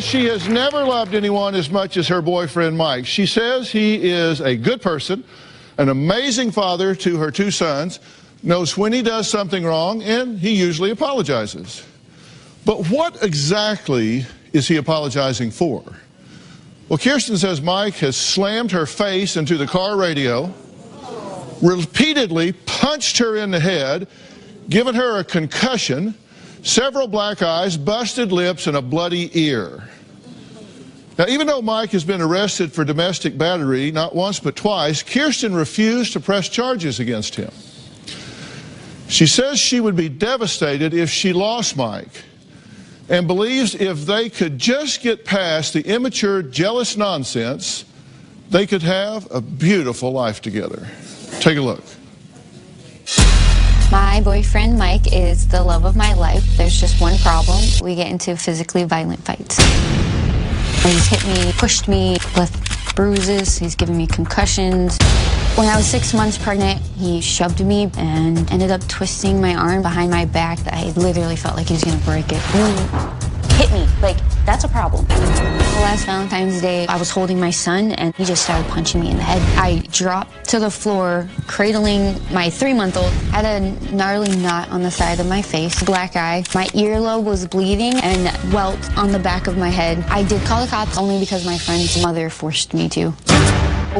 she has never loved anyone as much as her boyfriend, Mike. She says he is a good person, an amazing father to her 2 sons, knows when he does something wrong, and he usually apologizes. But what exactly is he apologizing for? Well, Kirsten says Mike has slammed her face into the car radio, repeatedly punched her in the head, given her a concussion, several black eyes, busted lips, and a bloody ear. Now, even though Mike has been arrested for domestic battery, not once but twice, Kirsten refused to press charges against him. She says she would be devastated if she lost Mike, and believes if they could just get past the immature, jealous nonsense, they could have a beautiful life together. Take a look. My boyfriend, Mike, is the love of my life. There's just one problem. We get into physically violent fights. He's hit me, pushed me, left bruises. He's given me concussions. When I was 6 months pregnant, he shoved me and ended up twisting my arm behind my back. I literally felt like he was going to break it. He hit me. Like, that's a problem. Last Valentine's Day, I was holding my son, and he just started punching me in the head. I dropped to the floor, cradling my 3-month-old. I had a gnarly knot on the side of my face, black eye. My earlobe was bleeding and welt on the back of my head. I did call the cops only because my friend's mother forced me to.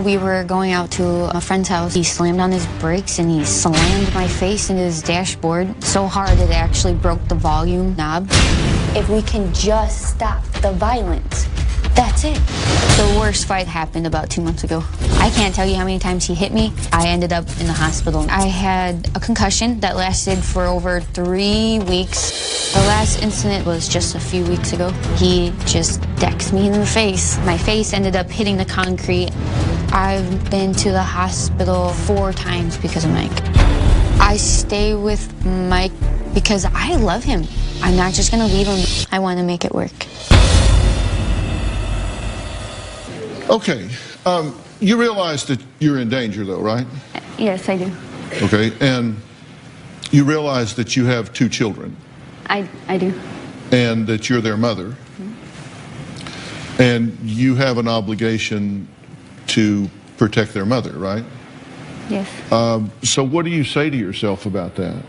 We were going out to a friend's house. He slammed on his brakes and he slammed my face into his dashboard so hard it actually broke the volume knob. If we can just stop the violence, that's it. The worst fight happened about 2 months ago. I can't tell you how many times he hit me. I ended up in the hospital. I had a concussion that lasted for over 3 weeks. The last incident was just a few weeks ago. He just decked me in the face. My face ended up hitting the concrete. I've been to the hospital 4 times because of Mike. I stay with Mike because I love him. I'm not just gonna leave him. I want to make it work. Okay, you realize that you're in danger though, right? Yes, I do. Okay, and you realize that you have 2 children. I do. And that you're their mother. Mm-hmm. And you have an obligation to protect their mother, right? Yes. So what do you say to yourself about that?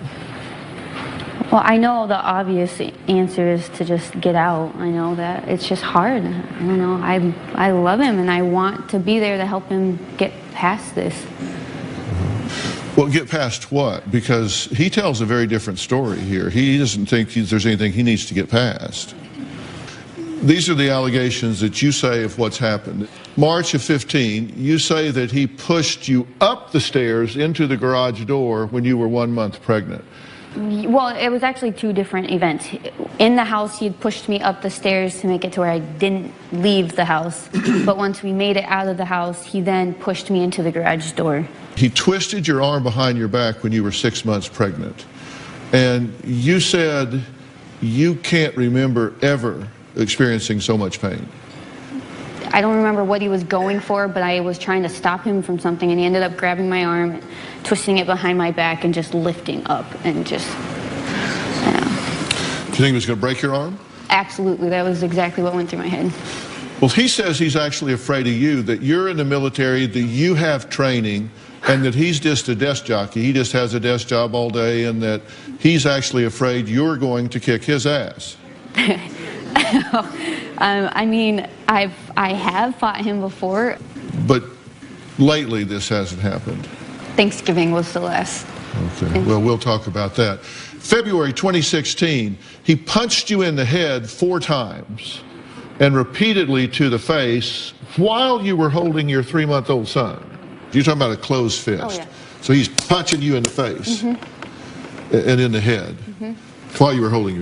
Well, I know the obvious answer is to just get out. I know that it's just hard. I don't know. I love him and I want to be there to help him get past this. Well, get past what? Because he tells a very different story here. He doesn't think there's anything he needs to get past. These are the allegations that you say of what's happened. March of 15, you say that he pushed you up the stairs into the garage door when you were 1 month pregnant. Well, it was actually 2 different events. In the house, he had pushed me up the stairs to make it to where I didn't leave the house. But once we made it out of the house, he then pushed me into the garage door. He twisted your arm behind your back when you were 6 months pregnant. And you said you can't remember ever experiencing so much pain. I don't remember what he was going for, but I was trying to stop him from something, and he ended up grabbing my arm, twisting it behind my back, and just lifting up, and just, I don't know. Do you think he was going to break your arm? Absolutely, that was exactly what went through my head. Well, he says he's actually afraid of you, that you're in the military, that you have training, and that he's just a desk jockey. He just has a desk job all day, and that he's actually afraid you're going to kick his ass. I mean, I have fought him before. But lately this hasn't happened. Thanksgiving was the last. Okay, well, we'll talk about that. February 2016, he punched you in the head 4 times and repeatedly to the face while you were holding your 3-month-old son. You're talking about a closed fist. Oh, yeah. So he's punching you in the face and in the head while you were holding your